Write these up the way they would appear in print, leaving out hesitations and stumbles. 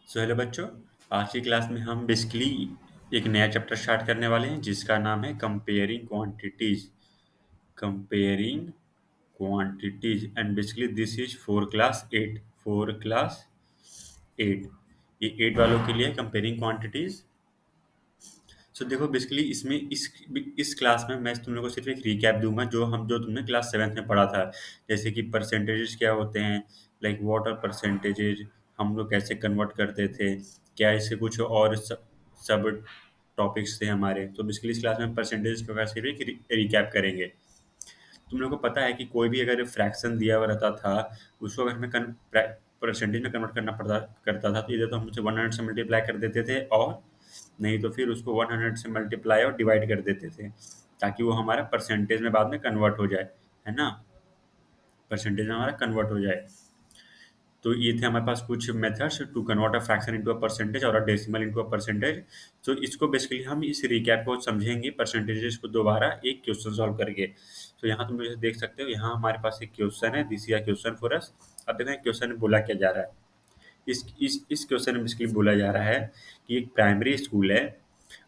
So hello बच्चों। आज की क्लास में हम बेसिकली एक नया चैप्टर स्टार्ट करने वाले हैं जिसका नाम है comparing quantities and basically this is four class 8 ये 8 वालों के लिए कंपेयरिंग क्वांटिटीज। सो देखो बेसिकली इसमें इस क्लास में मैं तुम लोगों को सिर्फ एक रिकैप दूंगा जो तुमने क्लास 7th में पढ़ा था। जैसे कि परसेंटेजेस क्या होते हैं, लाइक व्हाट आर परसेंटेजेज, हम लोग कैसे कन्वर्ट करते थे, क्या इसके कुछ और सब टॉपिक्स थे हमारे। तो बेसिकली इस क्लास में परसेंटेज के बारे में सिर्फ एक रिकैप करेंगे। तुम लोग को पता है कि कोई भी अगर फ्रैक्शन दिया हुआ रहता था, उसको अगर हमें परसेंटेज में कन्वर्ट करना पड़ता करता था, तो इधर तो हम उसे 100 से मल्टीप्लाई कर देते थे, और नहीं तो फिर उसको 100 से मल्टीप्लाई और डिवाइड कर देते थे, ताकि वो हमारा परसेंटेज में बाद में कन्वर्ट हो जाए, है ना। परसेंटेज में हमारा कन्वर्ट हो जाए। तो ये थे हमारे पास कुछ methods to convert a fraction into a percentage और a decimal into a percentage. तो इसको बेसिकली हम इस रिकैप को समझेंगे परसेंटेजेस को दोबारा एक क्वेश्चन सॉल्व करके। तो यहाँ तुम जैसे देख सकते हो, यहाँ हमारे पास एक क्वेश्चन है, this is a question for us. अब देखो क्वेश्चन में बोला क्या जा रहा है। इस क्वेश्चन में बेसिकली बोला जा रहा है कि एक प्राइमरी स्कूल है,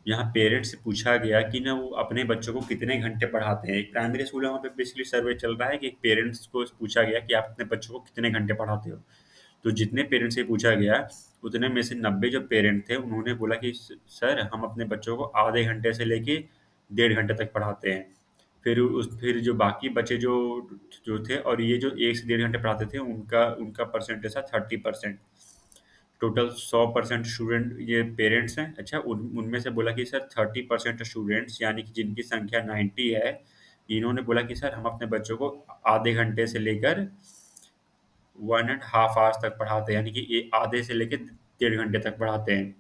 यहाँ पेरेंट्स से पूछा गया कि ना वो अपने बच्चों को कितने घंटे पढ़ाते हैं। एक प्राइमरी स्कूल है, वहाँ पे बेसिकली सर्वे चल रहा है कि एक पेरेंट्स को पूछा गया कि आप अपने बच्चों को कितने घंटे पढ़ाते हो। तो जितने पेरेंट्स से पूछा गया, उतने में से 90 जो पेरेंट थे उन्होंने बोला कि सर हम अपने बच्चों को आधे घंटे से लेके 1.5 घंटे तक पढ़ाते हैं। फिर जो बाकी बचे जो जो थे, और ये जो 1 से 1.5 घंटे पढ़ाते थे, उनका उनका परसेंटेज था 30%। टोटल 100% स्टूडेंट ये पेरेंट्स हैं। अच्छा, उनमें से बोला कि सर 30% स्टूडेंट्स यानी कि जिनकी संख्या 90 है, इन्होंने बोला कि सर हम अपने बच्चों को आधे घंटे से लेकर 1.5 आवर्स तक पढ़ाते हैं, यानी कि ये आधे से लेकर 1.5 घंटे तक पढ़ाते हैं।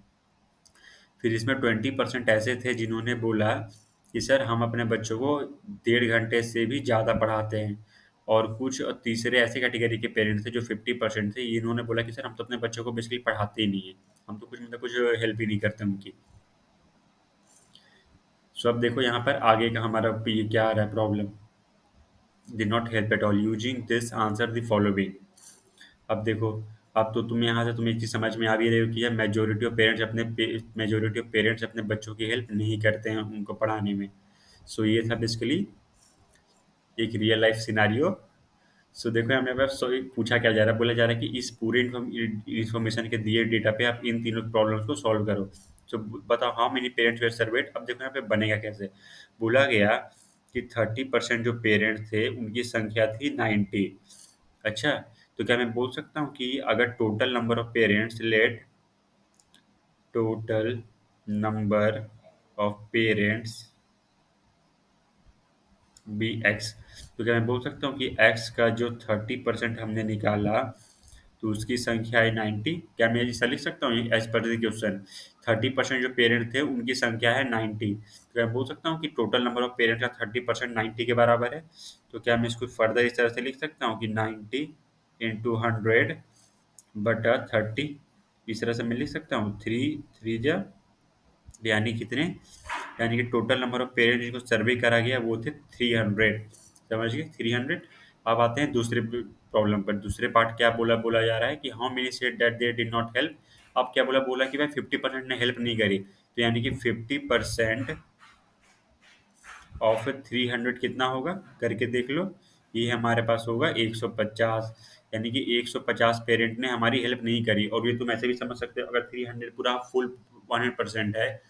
फिर इसमें 20% ऐसे थे जिन्होंने बोला कि सर हम अपने बच्चों को 1.5 घंटे से भी ज़्यादा पढ़ाते हैं। और कुछ तीसरे ऐसे कैटेगरी के पेरेंट्स थे जो 50% थे, इन्होंने बोला कि सर हम तो अपने बच्चों को बेसिकली पढ़ाते ही नहीं है, हम तो कुछ हेल्प ही नहीं करते उनकी। सो अब देखो यहाँ पर आगे का हमारा ये क्या आ रहा है problem. did not help at all using this answer the following। अब देखो, अब तो तुम यहाँ से तुम एक चीज़ समझ में आ भी रहे हो कि मेजोरिटी ऑफ पेरेंट्स अपने बच्चों की हेल्प नहीं करते हैं उनको पढ़ाने में। सो ये था बेसिकली एक रियल लाइफ सिनारियो। सो देखो हमें पास पूछा क्या जा रहा है, बोला जा रहा है कि इस पूरे इन्फॉर्मेशन के दिए डेटा पे आप इन तीनों प्रॉब्लम्स को सॉल्व करो। सो बताओ how many parents were surveyed. अब देखो यहाँ पे बनेगा कैसे। बोला गया कि 30% जो पेरेंट्स थे उनकी संख्या थी 90। अच्छा, तो क्या मैं बोल सकता हूँ कि अगर total number of parents be x, तो क्या मैं बोल सकता हूँ कि एक्स का जो 30% हमने निकाला, तो उसकी संख्या है 90। क्या मैं ऐसा लिख सकता हूँ एज पर द क्वेश्चन, 30% जो पेरेंट थे उनकी संख्या है 90, तो क्या मैं बोल सकता हूँ कि टोटल नंबर ऑफ पेरेंट का 30% 90 के बराबर है। तो क्या मैं इसको फर्दर इस तरह से लिख सकता हूँ कि 90 इंटू 100 बटा 30। इस तरह से मैं लिख सकता हूँ, थ्री थ्री जा यानी कितने, यानी कि टोटल नंबर ऑफ पेरेंट्स जिनको सर्वे करा गया वो थे 300। समझ गए, 300। अब आते हैं दूसरे प्रॉब्लम पर। दूसरे पार्ट क्या बोला बोला जा रहा है कि how many said that they did not help. अब क्या बोला, बोला कि भाई 50% ने हेल्प नहीं करी, तो यानी कि 50% ऑफ 300 कितना होगा करके देख लो। ये हमारे पास होगा 150, यानी कि 150 पेरेंट ने हमारी हेल्प नहीं करी। और ये तुम ऐसे भी समझ सकते हो, अगर 300 पूरा फुल 100% है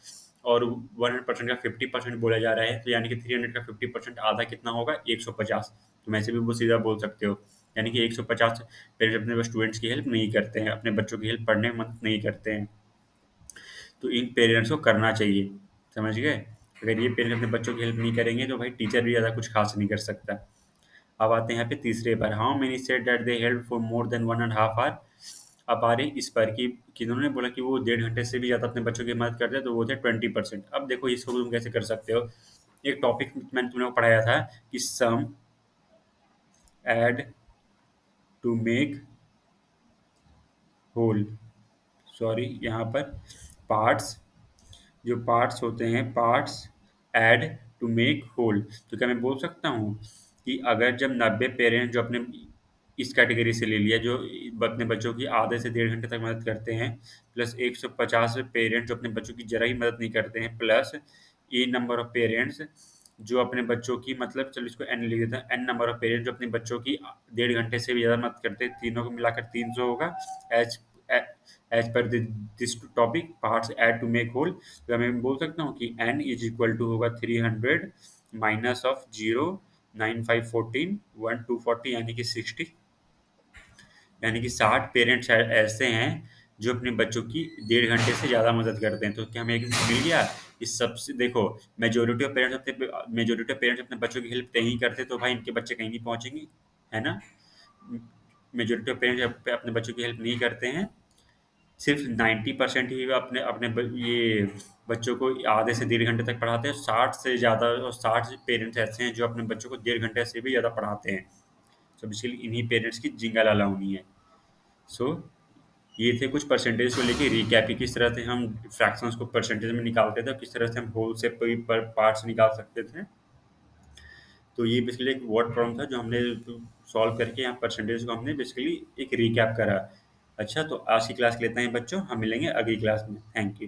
और 100% का 50% बोला जा रहा है, तो यानी कि 300 का 50% आधा कितना होगा, 150। तुम ऐसे भी वो सीधा बोल सकते हो, यानी कि 150 पेरेंट्स अपने स्टूडेंट्स की हेल्प नहीं करते हैं, अपने बच्चों की हेल्प पढ़ने में मदद नहीं करते हैं। तो इन पेरेंट्स को करना चाहिए। समझ गए, अगर ये पेरेंट्स अपने बच्चों की हेल्प नहीं करेंगे तो भाई टीचर भी ज़्यादा कुछ खास नहीं कर सकता। अब आते हैं यहाँ पे तीसरे पर, how many said that they help for more than 1.5 hour. अब आ रही इस पर कि उन्होंने बोला कि वो 1.5 घंटे से भी ज़्यादा अपने बच्चों की मदद करते हैं, तो वो थे 20%। अब देखो इसको तुम कैसे कर सकते हो। एक टॉपिक मैंने तुम लोग को पढ़ाया था कि some add to make whole, sorry यहाँ पर पार्ट्स, जो पार्ट्स होते हैं parts add to make whole. तो क्या मैं बोल सकता हूँ कि अगर जब 90 पेरेंट्स जो अपने इस कैटेगरी से ले लिया जो अपने बच्चों की आधे से 1.5 घंटे तक मदद करते हैं, प्लस 150 पेरेंट्स जो अपने बच्चों की ज़रा ही मदद नहीं करते हैं, plus A number of parents जो अपने बच्चों की मतलब चलो इसको एन लिख देते हैं, एन नंबर ऑफ पेरेंट्स जो अपने बच्चों की 1.5 घंटे से भी ज़्यादा मदद करते हैं, तीनों को मिलाकर 300 होगा। As as per this topic parts add to make whole, तो मैं बोल सकता हूँ कि एन इज इक्वल टू होगा 300 माइनस ऑफ 0 9 5 14 1 240 यानी कि 60, यानी कि 60 पेरेंट्स ऐसे हैं जो अपने बच्चों की 1.5 घंटे से ज़्यादा मदद करते हैं। तो क्या हमें एक मिल गया? इस सबसे देखो, मेजॉरिटी ऑफ पेरेंट्स अपने बच्चों की हेल्प नहीं करते तो भाई इनके बच्चे कहीं नहीं पहुँचेंगे, है ना? मेजॉरिटी ऑफ पेरेंट्स अपने बच्चों की हेल्प नहीं करते हैं, सिर्फ 90% ही अपने अपने ये बच्चों को आधे से 1.5 घंटे तक पढ़ाते हैं, 60 से ज़्यादा और 60 पेरेंट्स ऐसे हैं जो अपने बच्चों को 1.5 घंटे से भी ज़्यादा पढ़ाते हैं। तो बेसिकली इन्हीं पेरेंट्स की जिंगा लाला होनी है। सो ये थे कुछ परसेंटेज को लेके रिकैप कि किस तरह से हम फ्रैक्शंस को परसेंटेज में निकालते थे और किस तरह से हम होल से पार्ट्स निकाल सकते थे। तो ये बेसिकली एक वर्ड प्रॉब्लम था जो हमने सॉल्व करके यहाँ परसेंटेज को हमने बेसिकली एक रिकैप करा। अच्छा, तो आज की क्लास के लिए इतना ही बच्चों, हम मिलेंगे अगली क्लास में। Thank you.